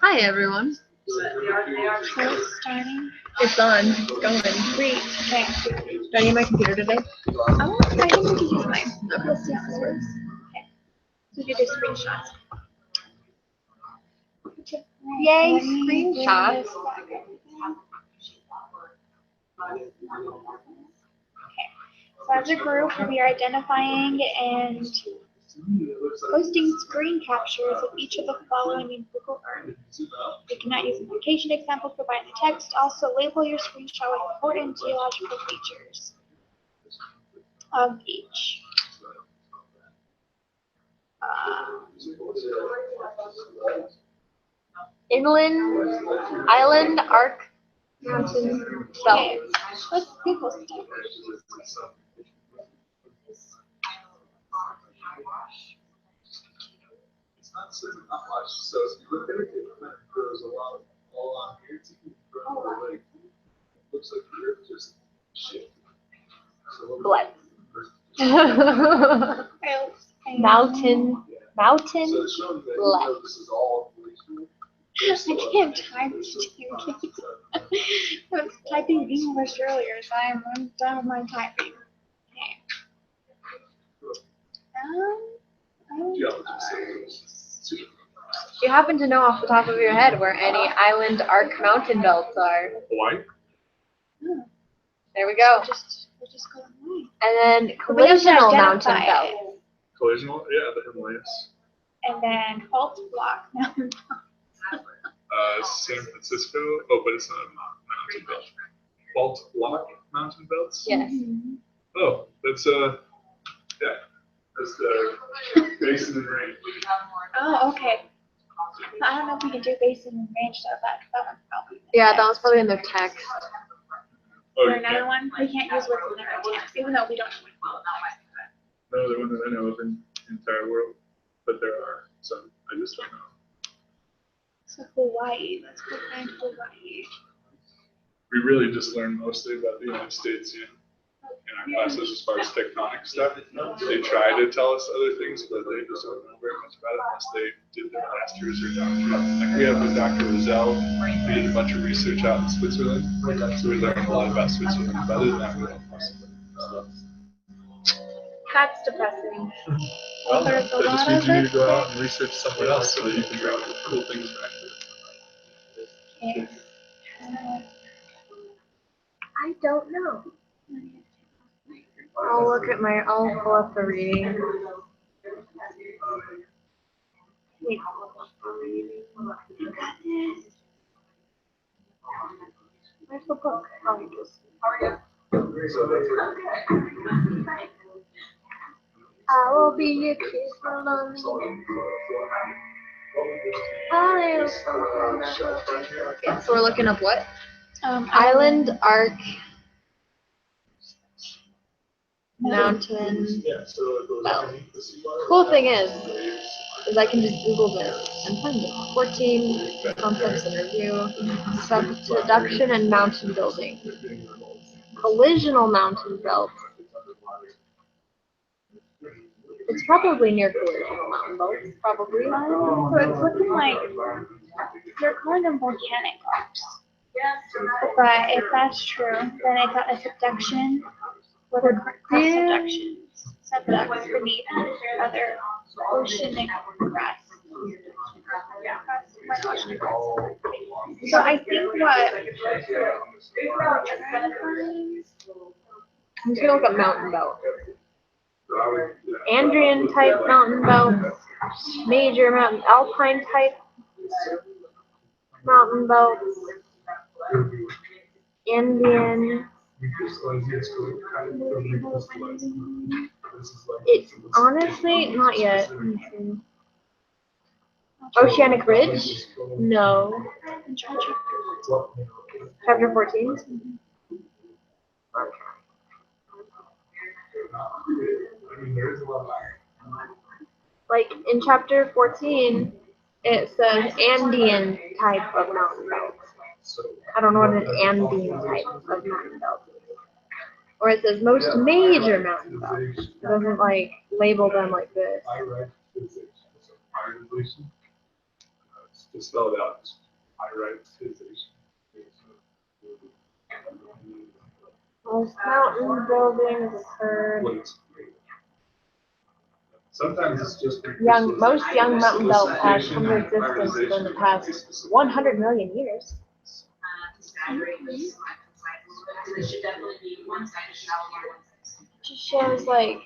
Hi everyone. So it's starting. It's on. It's going. Great. Okay. Do I need my computer today? I think we can use mine. Let's see how this works. Okay. So we do screenshots. Yay, Let me screenshots. bring this back up. Okay. So as a group, we are identifying and posting screen captures of each of the following in Google Earth. You cannot use location examples provided in the text. Also, label your screenshot with important geological features of each. Inland, island, arc, mountain, belt. Okay, let's Google stuff. It's not sitting that much, so if you look at it, there's a lot of all on here. It's like, looks like the earth just shifted. So Blood. Mountain. Mountain, So it's showing that blood. this is all glacial. I can't type to I was typing English earlier, so I'm done with my typing. Okay. Do you happen to know off the top of your head where any island, arc, mountain belts are? Hawaii? There we go. We'll just go away. And then We have to collisional mountain identify belt. it. Collisional? Yeah, the Himalayas. And then fault block mountain. San Francisco. Oh, but it's not a mountain belt. Fault block mountain belts? Yes. Oh, that's yeah. That's the basin and range. Oh, okay. I don't know if we can do basin and range though. That one's probably. Yeah, that was probably in their text. Oh, Or you another can't. one. We can't use what's in their text, even though we don't. No, the one that I know of in the entire world, but there are some. I just don't know. So Hawaii. Let's go find Hawaii. We really just learn mostly about the United States in our classes as far as tectonic stuff. They try to tell us other things, but they just don't know very much about it unless they did their master's or doctorate. Like we have with Dr. Rizal, we did a bunch of research out in Switzerland, so we learned a lot about Switzerland. But other than that, we don't know. That's depressing. Well, There's a that lot just means of you need it. to go out and research somewhere else so that you can bring cool things back to it. Okay. I don't know. I'll pull up the reading. Wait. Where's the book? Oh, it is. I will be a kiss for lonely. Okay, so we're looking up what? Island, arc, mountain, belt. Cool thing is I can just Google this and find it. 14 concepts in review, subduction and mountain building. Collisional mountain belt. It's probably near collisional mountain belts, probably. So it's looking like they're calling them volcanic rocks. But if that's true, then it's a subduction. What are crust subductions? Subducts beneath other oceanic crust. So I think what I'm just gonna look up mountain belt. Andrian type mountain belt, major mountain, alpine type mountain belts, Indian. It's honestly not yet. Oceanic Ridge? No. Chapter 14? Like in chapter 14, it says Andean type of mountain belt. I don't know what an Andean type of mountain belt is. Or it says most major mountain belt. It doesn't like label them like this. To spell it out, I write physics. Most mountain buildings occurred. Sometimes it's just Most young mountain belts have come to existence within the past 100 million years. Just shows like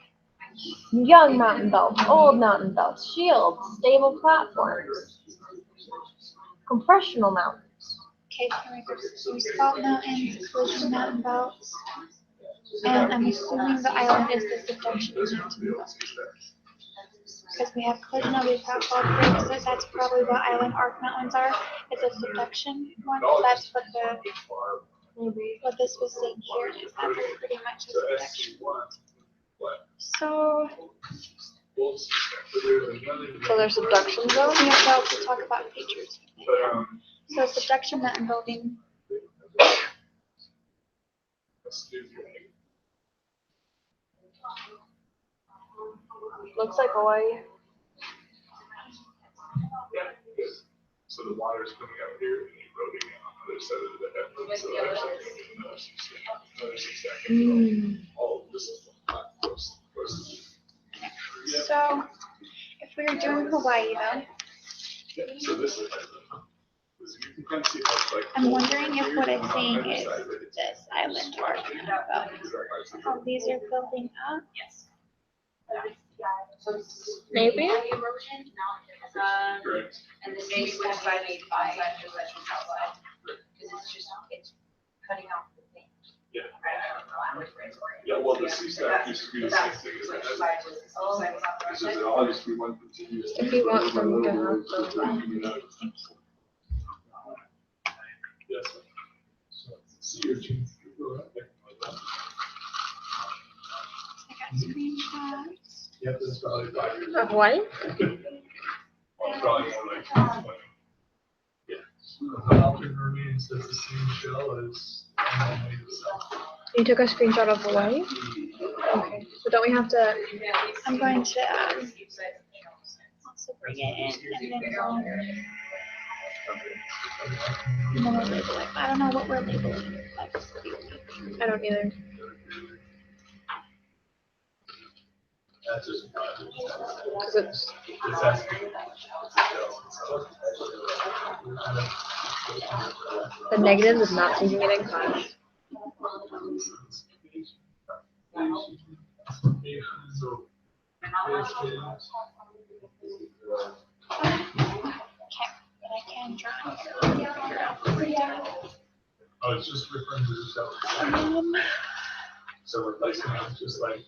young mountain belts, old mountain belts, shields, stable platforms, compressional mountains. Okay, so there's fault mountains, collision mountain belts, and I'm assuming the island is the subduction mountain belt. Because we have collisional, we've got fault breaks, so that's probably what island arc mountains are. It's a subduction one. That's what this was saying here is that they're pretty much a subduction. So there's subduction zones? we have to also talk about features. So subduction mountain building. Looks like Hawaii. So the water is coming out here and eroding on the other side of the headland. So there's another 6 seconds. All this is close. So if we were doing Hawaii though, So this is you can kind of see how it's like. I'm wondering if what it's saying is this island arc mountain belt. How these are building up. Maybe? Correct. And the name was by the outside, just like it's outside. Because it's cutting out the thing. Yeah. I don't know, I was raised for it. Yeah, well, the C stack used to be the same thing as that. It's just that all used to be one continuous. If you want them to have them. Yes. See your gene. I got screenshots. Yeah, this is probably 5 years. Of Hawaii? Well, probably more like 20. Yeah. The mountain remains as the same shell as made itself. You took a screenshot of Hawaii? Okay. So don't we have to? I'm going to also bring it in and then go. And then we'll label it. I don't know what we're labeling. I don't either. That's just. Because it's. It's asking. The negatives of not taking it in class. Okay, but I can draw. Oh, it's just referring to the shell. So replacing it is just like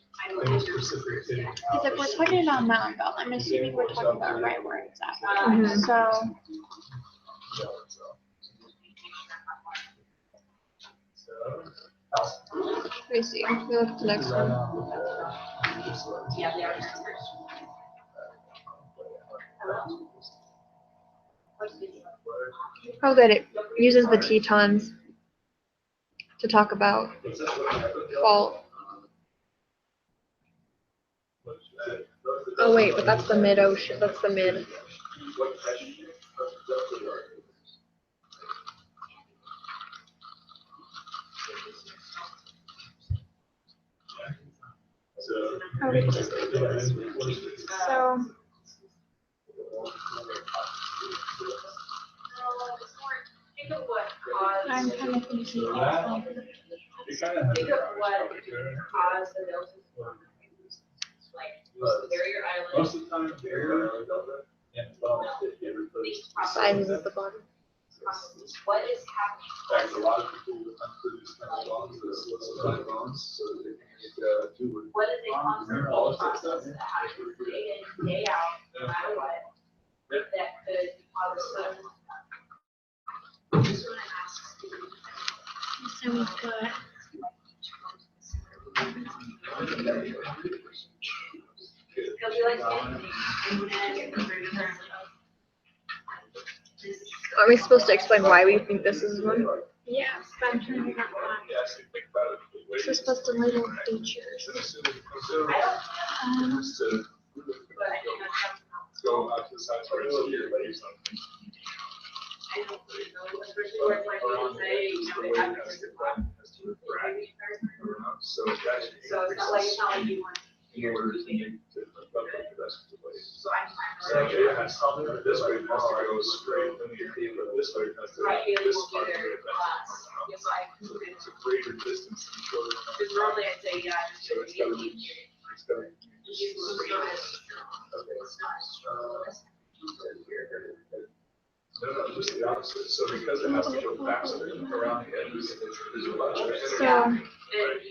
things precipitating. Because if we're talking about mountain belt, I'm assuming we're talking about right where it's at. Mhm. So Let me see. We look at the next one. Yeah, they are. Oh, good. It uses the Tetons to talk about fault. Oh wait, but that's the mid ocean. That's the mid. oh, we just so I'm kind of thinking You kind of Think of what caused the building. Like, barrier island. most of the time, they're and get replaced. Sizes at the bottom. What is happening? In fact, a lot of people would come through these kind of bonds, the bonds, so that they can do it. What is a constant process that happens day in, day out, no matter what, that could cause some. so we've got They'll be like, Are we supposed to explain why we think this is one? yeah, but I'm trying to figure out why. Yes, you think about it. This is supposed to label features. Go out to the side where it's here, like something. around the edges, the way it has to run, has to refract around, so it actually increases speed in order to make to above the rest of the way. So it has to, this way it has to go straight linear, but this way it has to go this part of it. So it's a greater distance than shorter. Normally I'd say, yeah. So it's gotta be, no, just the opposite. So because it has to go faster around the edges, there's a bunch of energy. So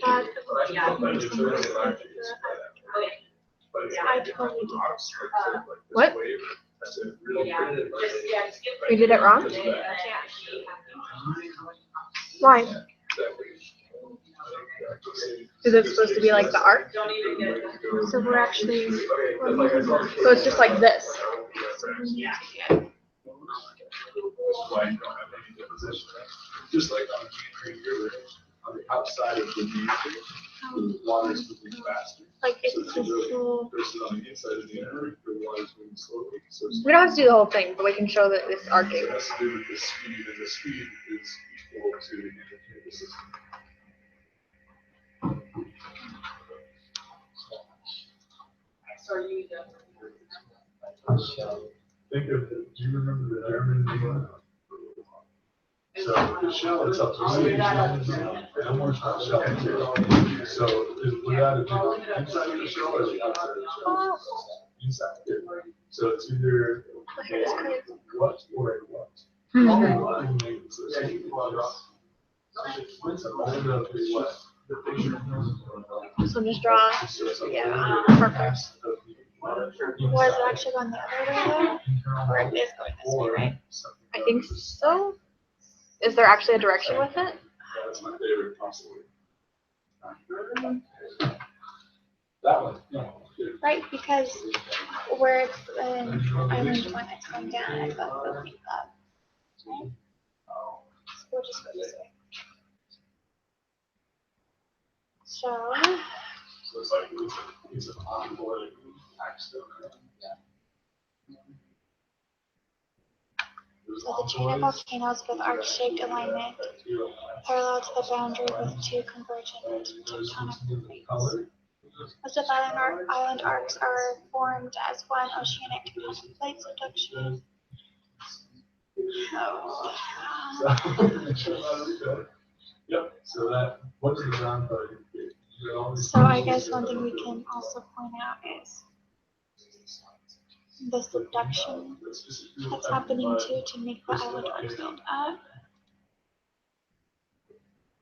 that But it's really like it's spread out. But it's like rocks, like What? this wave, that's a really pretty. we did it wrong? Just that. Why? Exactly. Is it supposed to be like the arc? So we're actually, so it's just like this. Why you don't have any deposition. Just like on the main river, on the outside of the main river, the water is moving faster. Like it's So just it's really, little. versus on the inside of the river, the water is moving slowly. So it's- We don't have to do the whole thing, but we can show that this so arcing. it has to do with the speed, and the speed is equal to the energy of the system. Think of, do you remember the German name? So the shell itself, so say the shell is on, and more shell material. So would that have been on the inside of the shell or the outside of the shell? Inside. So it's either a what or a what. So just draw. Yeah, perfect. Was it actually going the other way though? Or it is going this way, right? I think so. Is there actually a direction with it? That's my favorite, possibly. That one, no. Right, because where it's island one, it's going down, it's going up. Right? So we'll just go this way. So, So it's like, it's an onboard action. so the chain of volcanoes with arc-shaped alignment parallel to the boundary with two convergent tectonic plates. Most of island arcs are formed as one oceanic tectonic plate subduction. Yep, so that, what's the ground part? So I guess one thing we can also point out is the subduction that's happening too to make the island arc build up.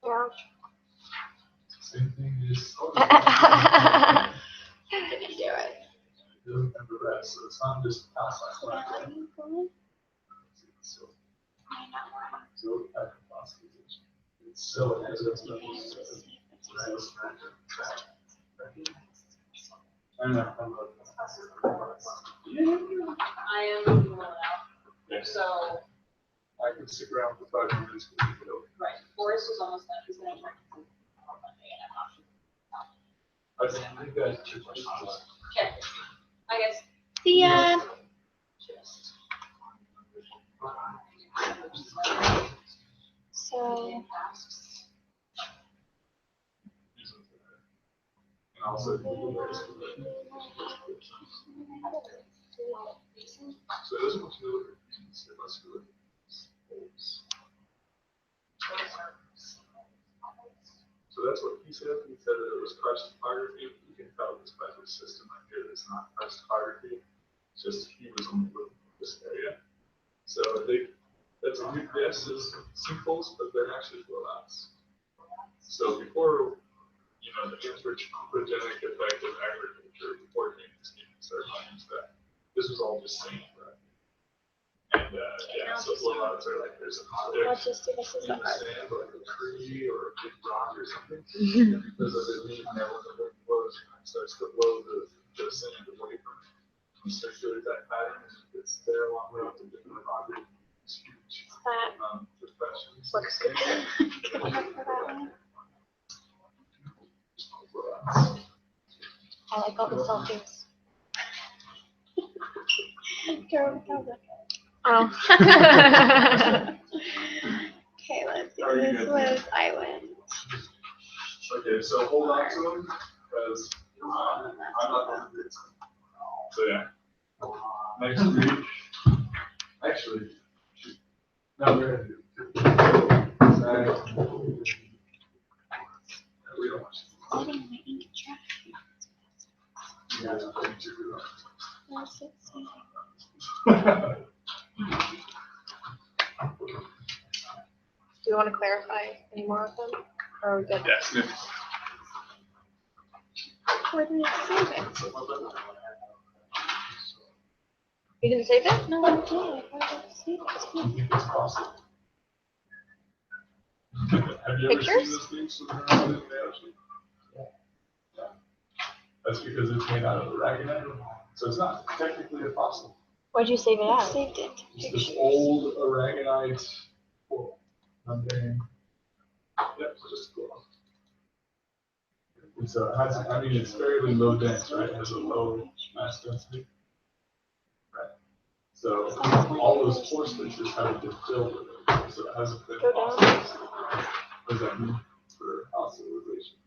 Yeah. Same thing is. Didn't do it. Remember that, so it's not just outside. So then let me go. So, I know. so at phosphorylation. It's so, as it's. I know. I am rolling out, so, I can stick around for 5 minutes. right, Forrest is almost done, he's gonna try. I think that's too much. Okay, I guess. See ya. So, And also. So this one's really, let's do it. So that's what he said. He said that it was crust topography. You can tell this by this system right here. It's not crust topography. It's just he was on this area. So that's a good guess is sinkholes, but they're actually blowouts. So before, the anthropogenic effect of agriculture, before things started into that, this was all just sand, right? And so blowouts are like there's a let's just do this as the arc. sand, like a tree or a big rock or something. And because of it being there, when the wind blows, it starts to blow the sand away from it. And circulate that pattern, and it's there along with the different objects. Huge That depressions. Looks good. good enough for that one. I like all the selfies. Go, go, go. Oh. This was island. Okay, so hold on to them, because I'm not going to do it. So yeah. Next week, actually, no, we're going to do it. We don't want Letting my ink dry. you guys to think too. That's it. Do you want to clarify any more of them? Or are we good? Yes. Where did it save it? You didn't save it? No, I did. Where did it save it? It's possible. Have you ever Pictures? seen those things swimming around in the ocean? Yeah. That's because it's made out of aragonite, so it's not technically a fossil. Why'd you save it I as? saved it. It's this old aragonite coral. Membrane. Yep, so just coral. It's has, I mean, it's fairly low dense, right? It has a low mass density. Right. So all those pore spaces haven't been filled with it, so it hasn't been Go down. fossilized. What does that mean for fossilization?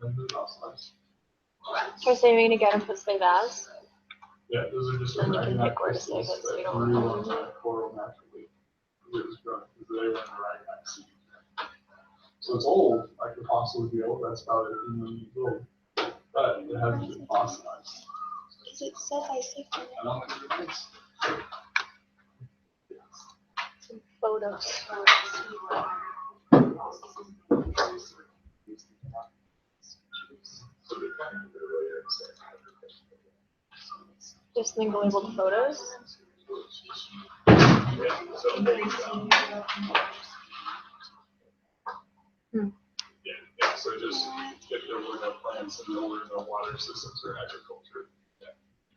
Hasn't been fossilized. Try saving it again and put save as. Yeah, those are just And you can aragonite pick where to save crystals it, so you that don't grew want to on that coral naturally. It was growing because they were in aragonite seed. So it's old, like the fossil would be old, that's about 18 million years old, but it hasn't been fossilized. Because it says I saved it. I don't think it is. Some photos. So they kind of go later and say. Just think labeled photos. Yeah, so. Yeah, so just if there were no plants and there were no water systems or agriculture, yeah,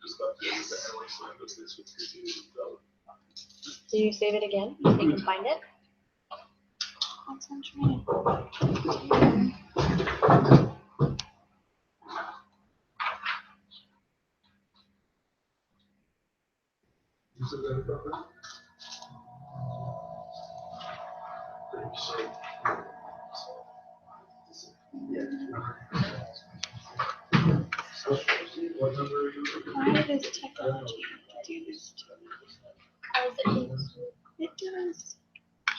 just left it as a wasteland, those things would continue to develop. Do you save it again? So you can find it? That's what I'm trying to do. You said that about that? What number are you looking Why does technology have to do this to me? Because It does.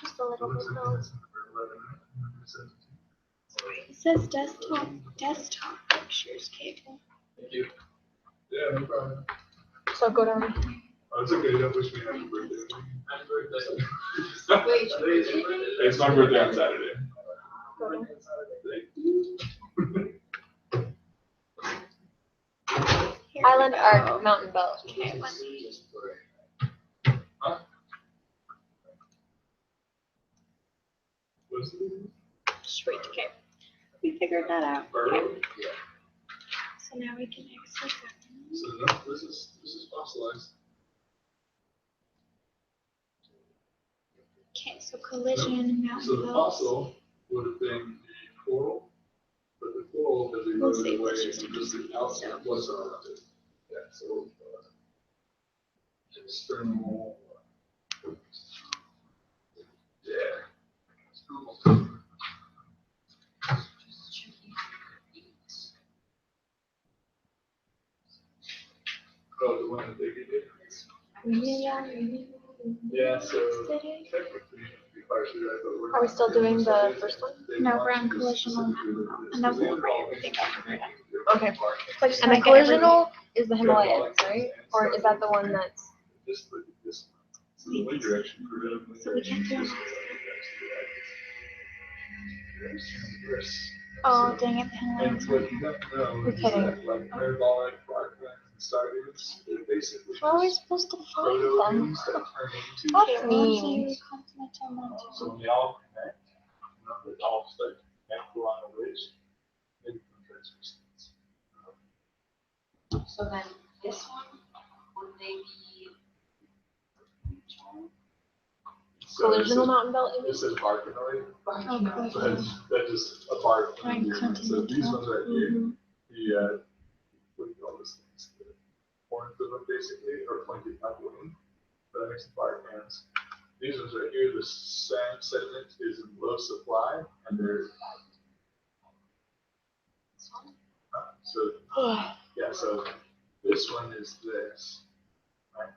just a little bit though. It says desktop pictures cable. Thank you. Yeah, no problem. So go down. Oh, it's okay, don't wish me happy birthday. Happy birthday. It's my birthday on Saturday. Go down. Here Island we go. Arc Mountain Belt. Okay, let me Huh? What's it? sweet. Okay, we figured that out. Okay. Yeah. So now we can exit that. So no, this is fossilized. Okay, so collision, So mountain the belts. fossil would have been the coral, but the coral has We'll eroded save away this just and in just case. the outside was around it. Yeah, so external. Yeah. Oh, the one that they did? Yeah, so technically, be partially right, but we're Are we not still doing doing the this. first one? They No, want we're on you to collisional specifically mountain look belt, at and then this, we'll because write they everything involve up. Okay. So I just And the wanna get everything- collisional is the Himalayas, right? Or is that the one that's? Just look at this one. So the wind direction, preventive wind So we can't direction, do just it. reverse. Oh, dang it, the And Himalayas. what you don't know You're is kidding. that like parabolic arc lengths and stargates, they're basically How are we just supposed to find proto them? moons that turn into. That's One mean. to continental mountain. So when they all connect, they all start to connect along a ridge, they become transverse. So then this one, would they be? So it Collisional says- mountain belt, you It mean? says barkanoid, Oh, so cool. that's just a bark. Right, So these ones right here, Mhm. the, what do you call this things? The horns of them basically, or pointed upwind, but that makes the bark hands. These ones right here, the sand sediment is in low supply, and they're so yeah. So this one is this. Right?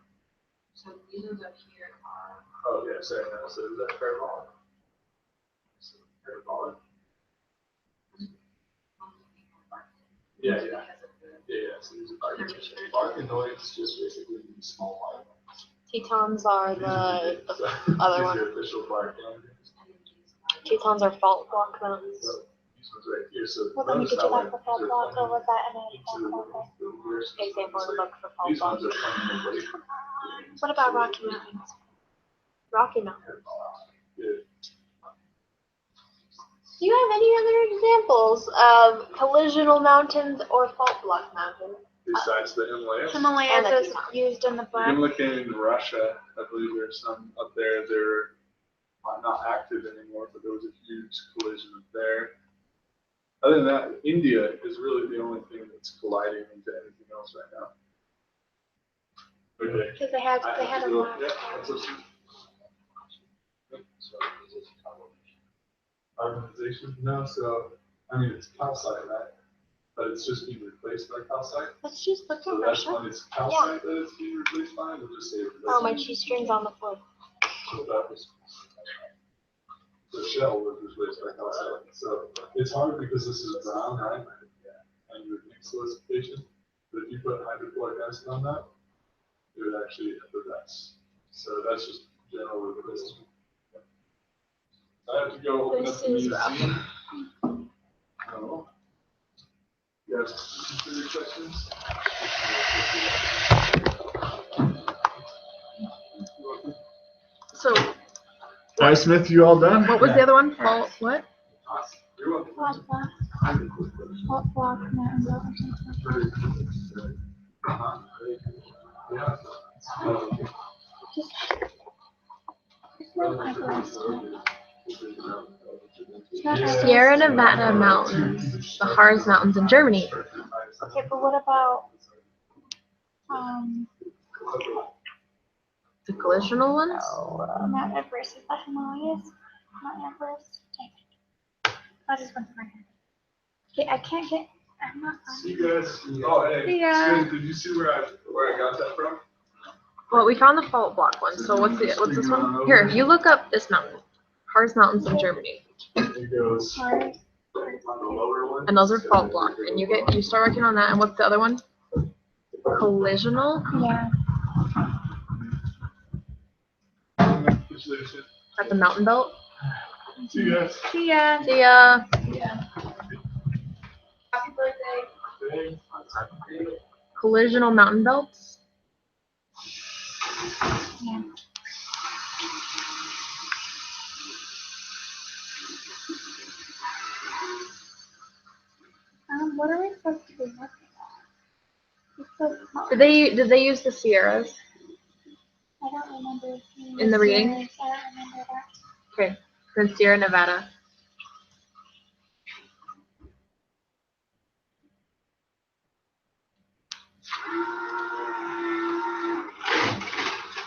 So these ones up here are. Oh yeah, sorry, no. So is that parabolic? So parabolic. Yeah, yeah. Yeah. So these are Arachnoids, just basically these small white ones. Tetons are the other one. These are official bark animals. Tetons are fault block mountains. So these ones right here. So Well, then you notice could do how that for fault block, or was that in a into fault block? the Example in the book for fault these block. ones are coming away from What about Rocky Mountains? Rocky Mountains. Good. Do you have any other examples of collisional mountains or fault block mountains? Besides the Himalayas. Himalayas is used in the You book. can look in Russia. I believe there's some up there. They're not active anymore, but there was a huge collision up there. Other than that, India is really the only thing that's colliding into anything else right now. Okay. Because they had a lot. Yeah, that's what Urbanization? No, so, I mean, it's calcite, right? But it's just being replaced by calcite. Let's just look So at that's Russia. when it's calcite that it's being replaced by, we'll just say. Oh, my cheese string's on the floor. So that was, the shell was replaced by calcite. So it's hard because this is brown, right? And you would mix solicitation, but if you put hydrochloric acid on that, it would actually effervesce. So that's just general replacement. I have to go open up the museum. Oh. You have any questions? So, Hi, Smith, you all done? what was the other one? Fault what? You're welcome. Fault block. Fault block, mountain belt or something. Yeah. Sierra Nevada Mountains, the Harz Mountains in Germany. Okay, but what about The collisional ones? Mount Everest? Is that Himalayas? Mount Everest? Dang it. I just went to my head. Okay, I can't get. I'm not. See you guys. Oh, hey. See ya. Did you see where I got that from? Well, we found the fault block one. So what's this one? Here, you look up this mountain. Harz Mountains in Germany. It goes Hard. on the lower one. And those are fault block. And you start working on that. And what's the other one? Collisional? Yeah. At the mountain belt? See you guys. See ya. See ya. Happy birthday. Collisional mountain belts? Yeah. What are we supposed to be looking at? Did they use the Sierras I don't remember. in the reading? I don't remember that. Okay, then Sierra Nevada.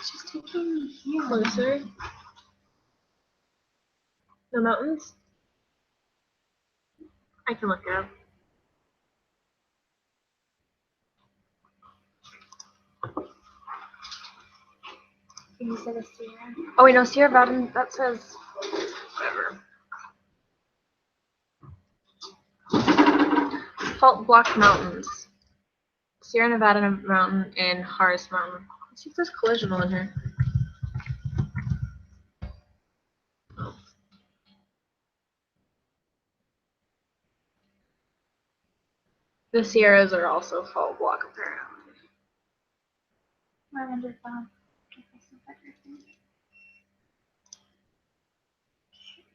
She's taking me here. Closer. The mountains? I can look it up. You said a Sierra. Oh wait, no, Sierra Nevada, that says whatever. Fault block mountains. Sierra Nevada mountain and Harz mountain. Let's see if there's collisional in here. The Sierras are also fault block apparently. I wonder if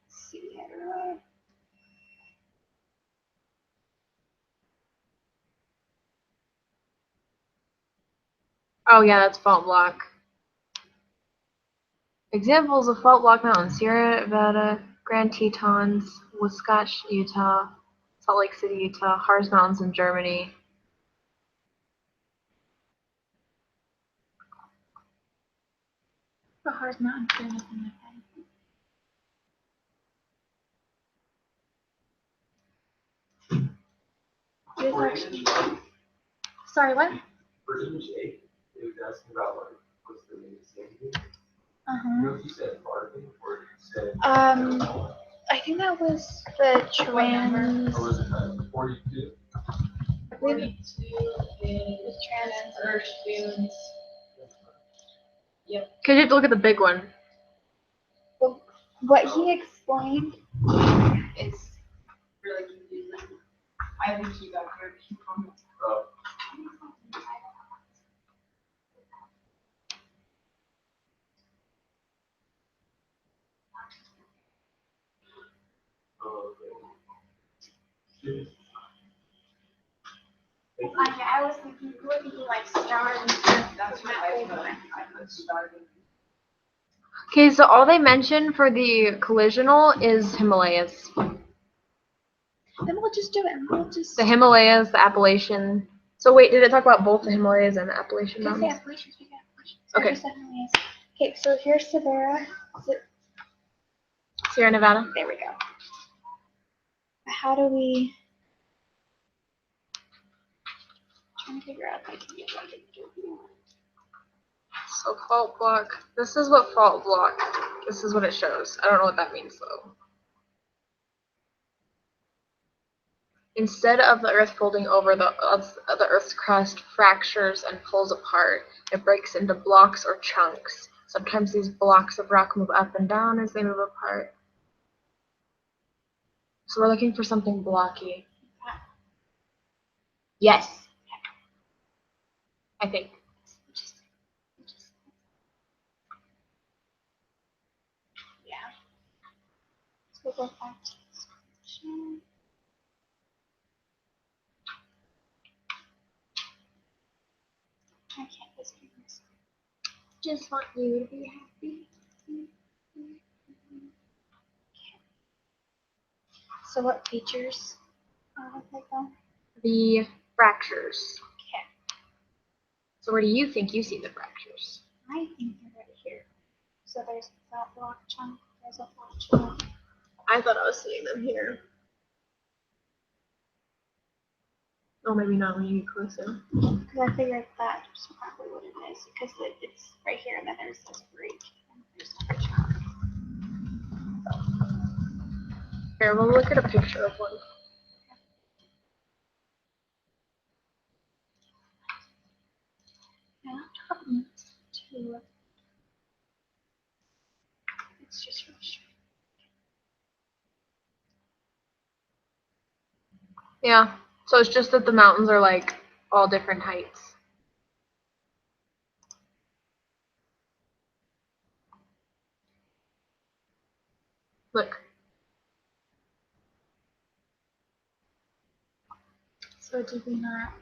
Sierra. Oh yeah, that's fault block. Examples of fault block mountains: Sierra Nevada, Grand Tetons, Wasatch, Utah, Salt Lake City, Utah, Harz Mountains in Germany. A hard mountain for nothing like that. It is actually. Sorry, what? For image 8, it was asking about like what's the latest thing. Uh-huh. You said Barton or you said I think that was the trans. or was it 42? I believe 42 is trans Earth students. Yep. Because you have to look at the big one. what he explained. It's really confusing. I think you got her comments. I was thinking, like stars and stuff. That's what I I started. Okay, so all they mention for the collisional is Himalayas. Then we'll just do it. And we'll just. The Himalayas, the Appalachian. So wait, did it talk about both the Himalayas and the Appalachian Just say Mountains? Appalachians. We got Appalachians. Okay. Just the Himalayas. Okay, so here's Severa. Sierra Nevada. There we go. How do we? Trying to figure out if I can get like a. So fault block. This is what fault block. This is what it shows. I don't know what that means though. Instead of the Earth folding over, the Earth's crust fractures and pulls apart. It breaks into blocks or chunks. Sometimes these blocks of rock move up and down as they move apart. So we're looking for something blocky. Yes. I think. Yeah. So we'll go back to this question. I can't just do this. Just want you to be happy. So what features like that? The fractures. Okay. So where do you think you see the fractures? I think they're right here. So there's that block chunk. There's a block chunk. I thought I was seeing them here. Oh, maybe not when you get closer. Because I figured that's probably what it is. Because it's right here, and then there's this break. And there's another chunk. Here, we'll look at a picture of one. Yeah, probably two. It's just really straight. Yeah. So it's just that the mountains are like all different heights. Look. So do we not?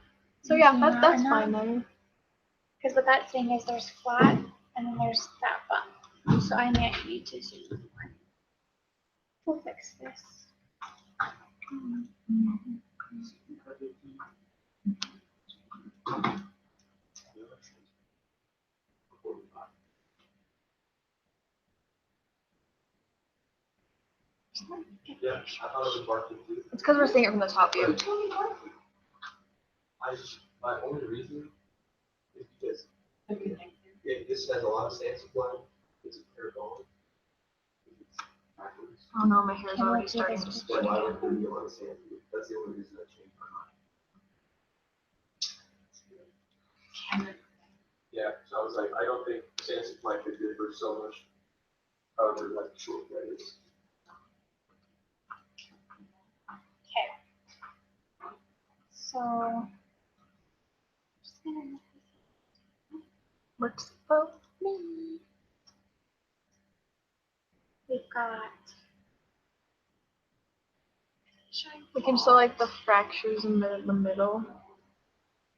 So yeah, that's fine then. Because what that's saying is there's flat, and then there's that bump. So I might need to zoom more. We'll fix this. Yeah, I thought it was Barton too. It's because we're seeing it from the top view. My only reason is because this has a lot of sand supply. It's a pair bone. Oh no, my hair's Can we already do starting this to with split. Why would there be a lot of sand? That's the only reason I changed my mind. Yeah, so I was like, I don't think sand supply could differ so much. However, like short that is. Okay. So. Just gonna Works for me. we've got. We can show like the fractures in the middle.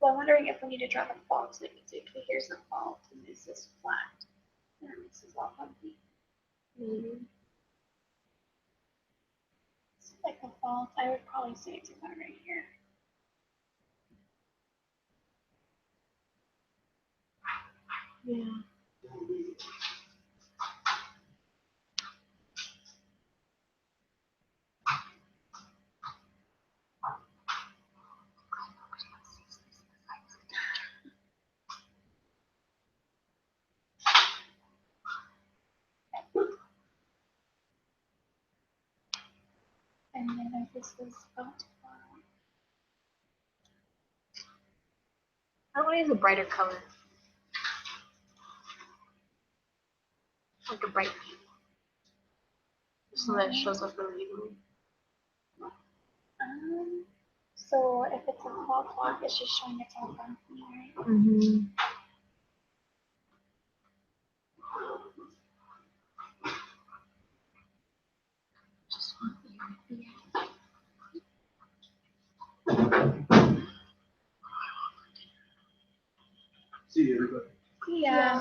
Well, I'm wondering if we need to draw the fault so we can see, okay, here's the fault, and this is flat. And this is all bumpy. Maybe. It's like a fault. I would probably say it's about right here. Yeah. this is about to fall. I want to use a brighter color. Like a bright pink. So that it shows up really evenly. So if it's a whole clock, it's just showing its own company, right? Mm-hmm. See everybody. Yeah.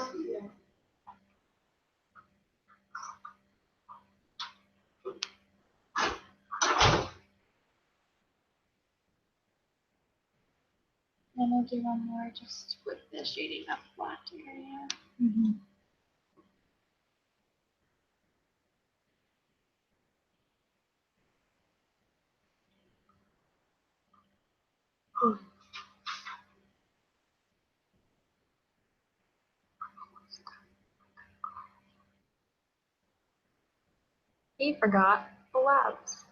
Then we'll do one more just with the shading up flat area. Mm-hmm. He forgot the labs.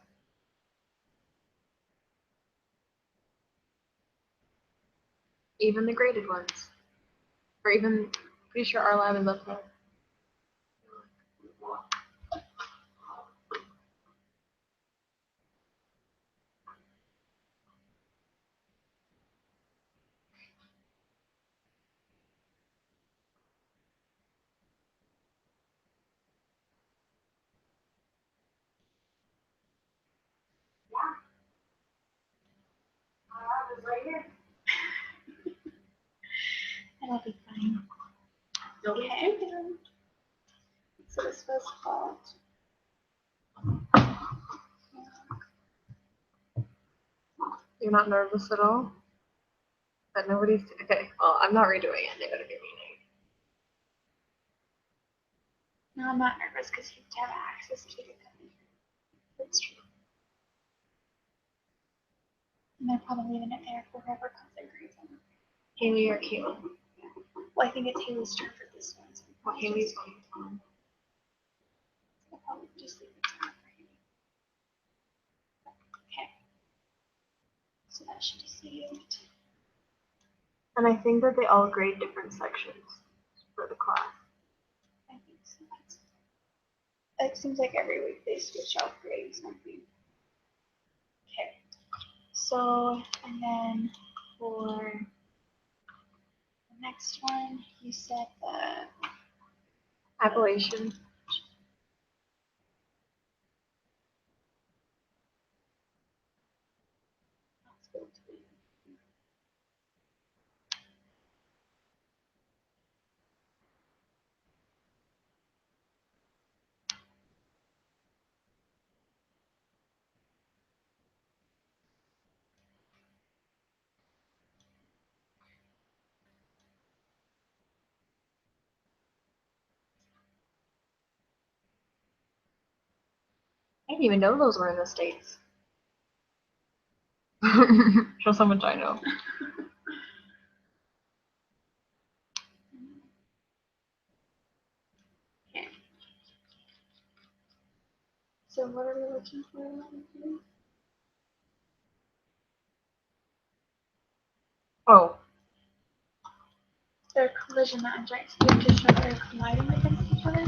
Even the graded ones. Or even, pretty sure our lab is up there. That'll be fine. Okay. So this was called. You're not nervous at all? But nobody's, okay, well, I'm not redoing it, they better give me No, I'm not nervous because you have access to the computer. That's true. And they're probably leaving it there for whoever comes and grades them. Haley or Caitlin? Well, I think it's Haley's turn for this one. So Well, Haley's going to. I'll probably just leave it there for Haley. Okay. So that should be saved. And I think that they all grade different sections for the class. I think so. It seems like every week they switch out grades. Okay. So, and then for the next one, you said the Appellation. I didn't even know those were in the States. Show how much I know. Okay. So what are we looking for? Oh, They're collision objects. Do you have to show that they're colliding against each other?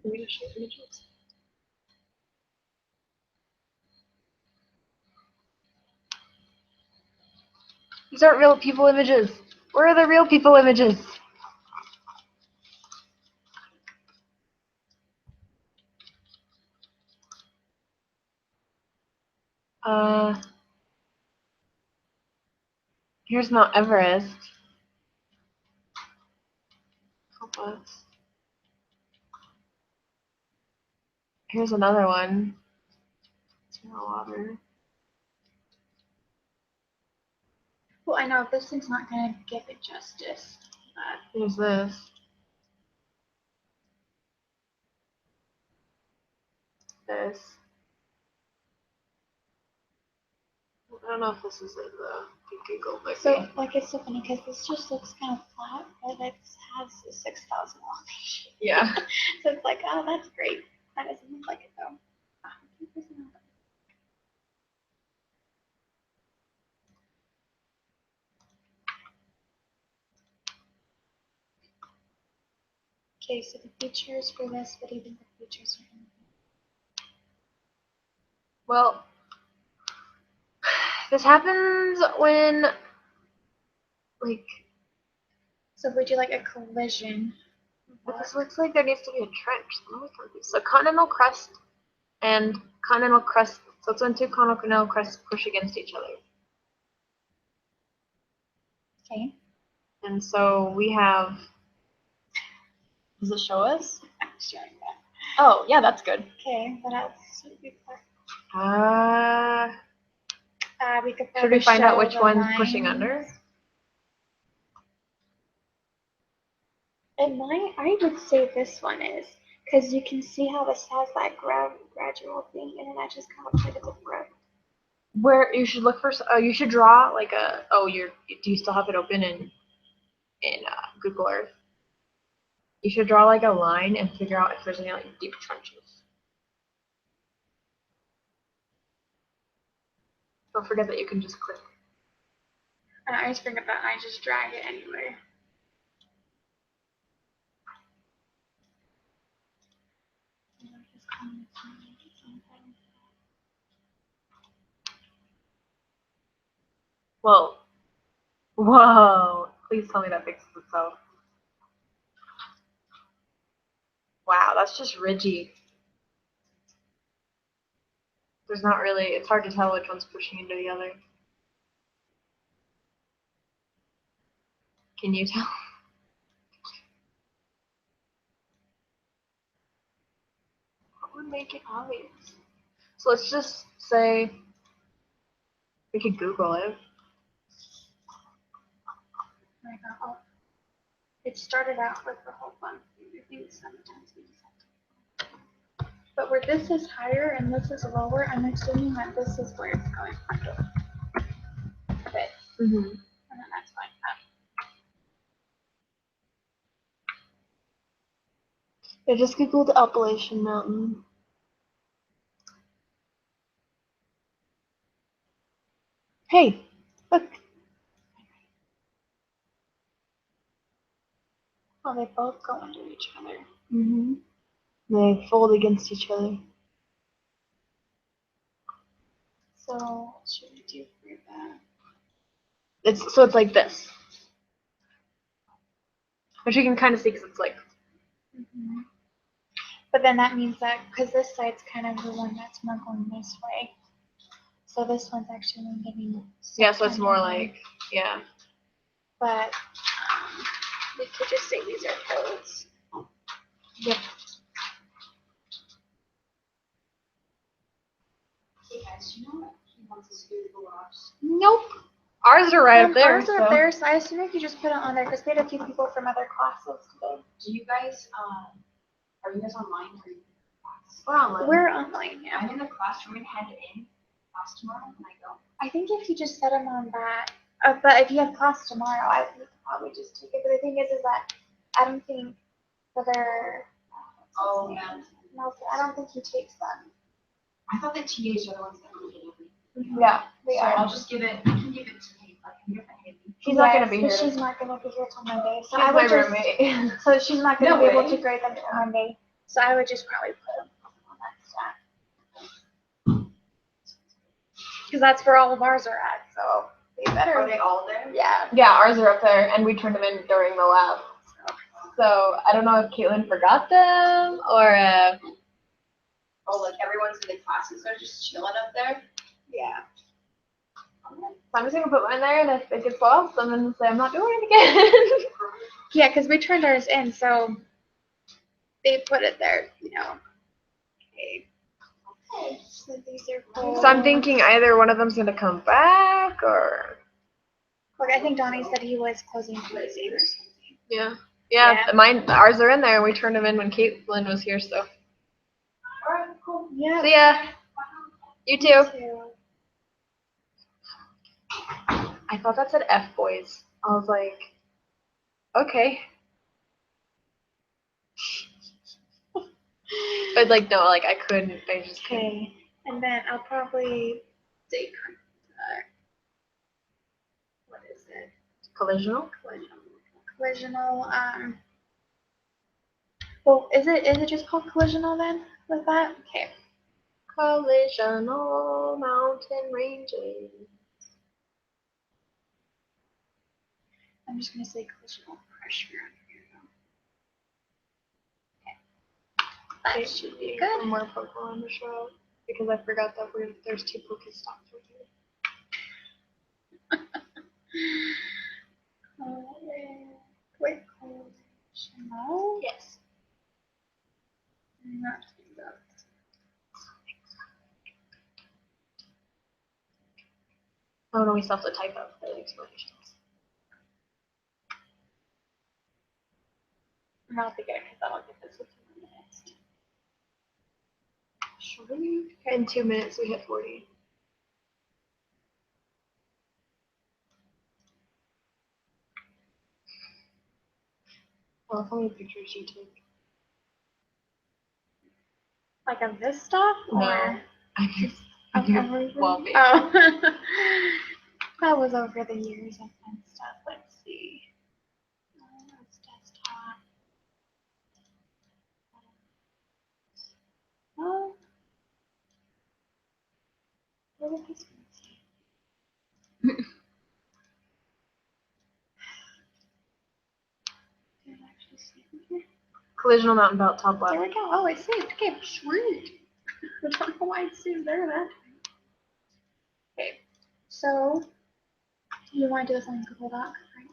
I'm gonna show images. These aren't real people images. Where are the real people images? Here's Mount Everest. Here's another one. It's more water. Well, I know this thing's not gonna give it justice. Here's this. This. I don't know if this is in the Google, but So, like, it's so funny because this just looks kind of flat, but it has a 6,000 elevation. yeah. So it's like, oh, that's great. That doesn't look like it though. Okay, so the features for this, what do you think the features are going to be? Well, this happens when, like, So if we do like a collision, this looks like there needs to be a trench. I'm always confused. So continental crust and continental crust. So it's when two continental crusts push against each other. okay. And so we have. Does it show us? I'm showing that. Oh, yeah, that's good. Okay, what else should we put? We could Should we probably find out show which the one's pushing lines. under? I would say this one is, because you can see how this has that gradual thing, and then that just kind of looks like it's a growth. Where you should look for, you should draw like a. Oh, do you still have it open in Google Earth? You should draw like a line and figure out if there's any like deep trenches. Don't forget that you can just click. I always forget that, and I just drag it anywhere. Whoa. Whoa. Please tell me that fixes itself. Wow, that's just ridgy. There's not really, it's hard to tell which one's pushing into the other. Can you tell? What would make it obvious? So let's just say we could Google it. Oh, it started out with the whole fun. I think sometimes we just have to. But where this is higher and this is lower, I'm assuming that this is where it's going under. A bit. Mm-hmm. And then that's fine. I just Googled Appalachian Mountain. Hey, look. Oh, they both go under each other. Mm-hmm. They fold against each other. So what should we do for that? It's like this, which you can kind of see because it's like. Mm-hmm. But then that means that, because this side's kind of the one that's more going this way. So this one's actually getting. Yeah, so it's more like, yeah. But we could just say these are codes. Yep. Hey guys, you know what he wants us to do the garage? Nope. Ours are right up there. Ours are up there, so I assume if you just put it on there, because we had a few people from other classes today. Do you guys, are you guys online or are you in class? We're online. We're online, yeah. I'm in the classroom and head in class tomorrow when I go. I think if you just set them on that, but if you have class tomorrow, I think probably just take it. But the thing is that I don't think whether. Oh, yeah. No, I don't think he takes them. I thought the TAs are the ones that were getting me. Yeah, they So are. I'll just give it, I can give it to Haley. I can give it to Haley. She's not gonna be but here. she's not gonna be here till Monday. So She's I my would just. roommate. So she's not gonna No be able way. to grade them till Monday. So I would just probably put them on that stack. Because that's where all of ours are at. So they better. Are they all there? Yeah. Yeah, ours are up there, and we turned them in during the lab. So I don't know if Caitlin forgot them or. Oh, like everyone's in the classes are just chilling up there? Yeah. So I'm just gonna put mine there, and if it gets lost, I'm gonna say I'm not doing it again. Yeah, because we turned ours in, so they put it there, you know. Okay. So these are full. So I'm thinking either one of them's gonna come back, or. Like I think Donnie said he was closing to the same or something. Yeah. Yeah. Ours are in there, and we turned them in when Caitlin was here, so. Alright, cool. Yeah. See ya. You too. I thought that said F boys. I was like, okay. But like, no, like I couldn't. I just couldn't. Okay. And then I'll probably say what is it? Collisional? Collisional. Well, is it just called collisional then with that? Okay. Collisional mountain ranges. I'm just gonna say collisional pressure on here though. Okay. That should be good. More Pokemon on the show because I forgot that there's 2 Pokestops right here. Quick collisional. Yes. Not doing that. Oh no, we still have to type out the explanations. Not the good because I'll get this within minutes. Sweet. In 2 minutes we hit 40. Well, how many pictures you take? Like of this stuff? No. Or Of of your everything? wallpaper. Oh. That was over the years of fun stuff. Let's see. That's desktop. Oh. What did this one say? Did I actually see it here? Collisional mountain belt top There left. we go. Oh, I see it. Okay, sweet. I don't know why it seems there that. Okay, so you want to do this on Google Doc, right?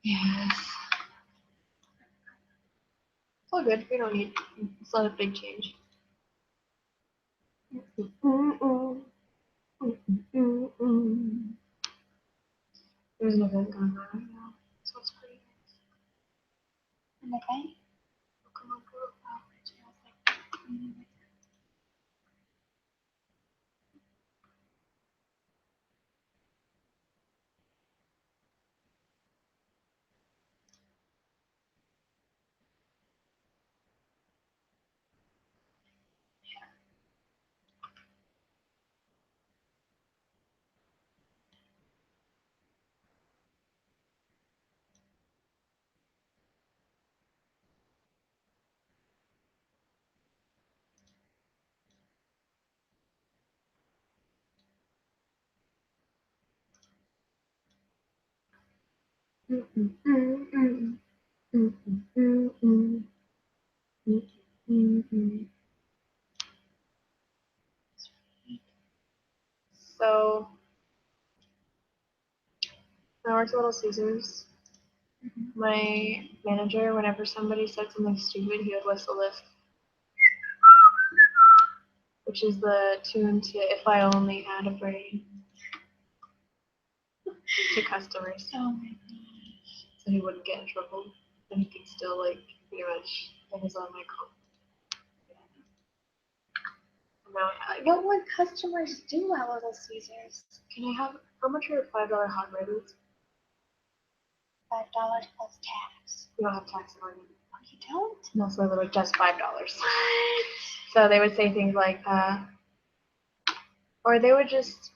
Yes. It's all good. We don't need. It's not a big change. There's an event going on right now, so it's pretty nice. And okay. Pokemon Go. Oh, it feels like. So, when I worked at Little Caesars, my manager, whenever somebody said something stupid, he would whistle this, which is the tune to If I Only Had a Brain, to customers. Oh my gosh. So he wouldn't get in trouble, and he could still, like, pretty much get his own, like, What would customers do at Little Caesars? can I have, how much are $5 hot Readies? $5 plus tax. We don't have tax on them. Oh, you don't? No, so they were just $5. What? So they would say things like that. Or they would just,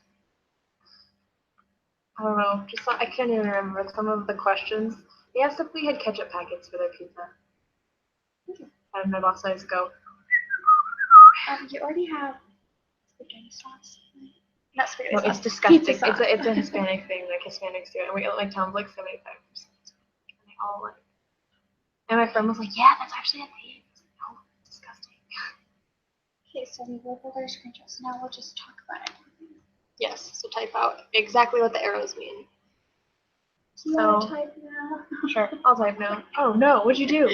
I don't know, just I can't even remember some of the questions. They asked if we had ketchup packets for their pizza. And my boss always go, You already have spaghetti sauce. Not spaghetti no, sauce. it's disgusting. Pizza sauce. It's a Hispanic thing, like Hispanics do it. And we like Tom's like 75%. And they all like, and my friend was like, yeah, that's actually a thing. No, it's disgusting. Okay, so we will build our screenshots. Now we'll just talk about it. Yes, so type out exactly what the arrows mean. Do you want to type now? Sure, I'll type now. Oh no, what'd you do?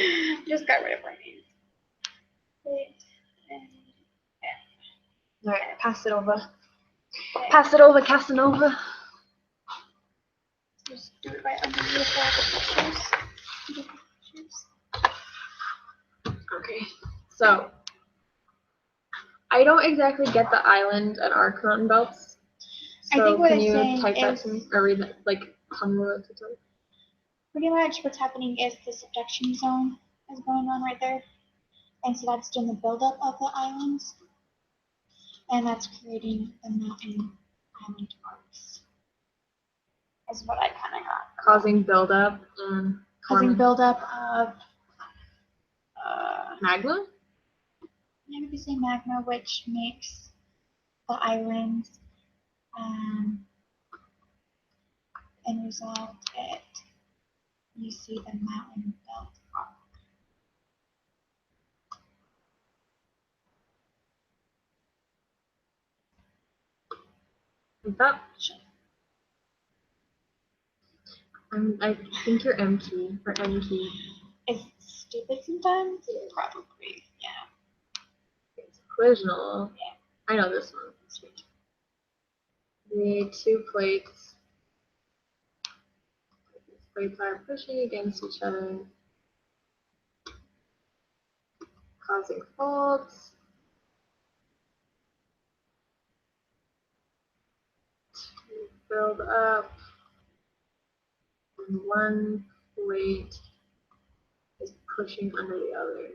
Just got rid of our names. Wait, and Alright, pass it over. Pass it over, Casanova. just do it right underneath all the pictures. Okay, so I don't exactly get the island and arc mountain belts. I So think what can it's you saying type that is- to me or read that, like tell me what it's like? Pretty much what's happening is the subduction zone is going on right there. And so that's doing the buildup of the islands. And that's creating the mountain island arcs. Is what I kind of got. Causing buildup and Causing forming. buildup of Magma? Yeah, we could say magma, which makes the islands, and result you see the mountain belt rock. I think you're empty or empty. Is it stupid sometimes? Probably, yeah. It's collisional. I know this one. Sweet. The 2 plates. These plates are pushing against each other, causing faults. To build up. And one plate is pushing under the other.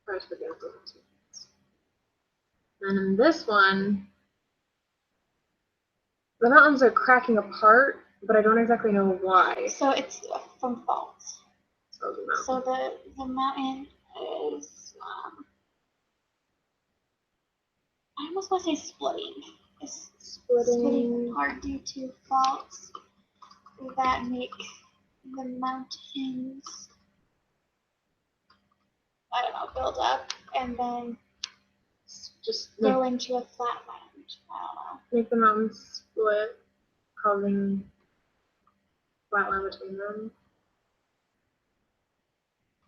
First against the 2 plates. And in this one, the mountains are cracking apart, but I don't exactly know why. So it's from faults. So the mountain. So the mountain is, I almost want to say splitting. It's splitting apart due to faults that make the mountains, I don't know, build up and then Just go into a flat land. I don't know. make the mountains split, causing flat land between them.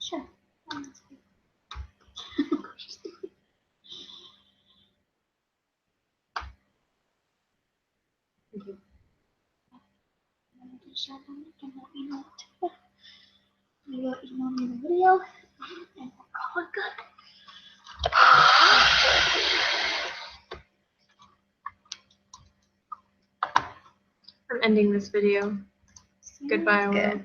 Sure. Okay. Share the link and let me know too. You will email me the video and we'll call it good. I'm ending this video. Goodbye, Good. world.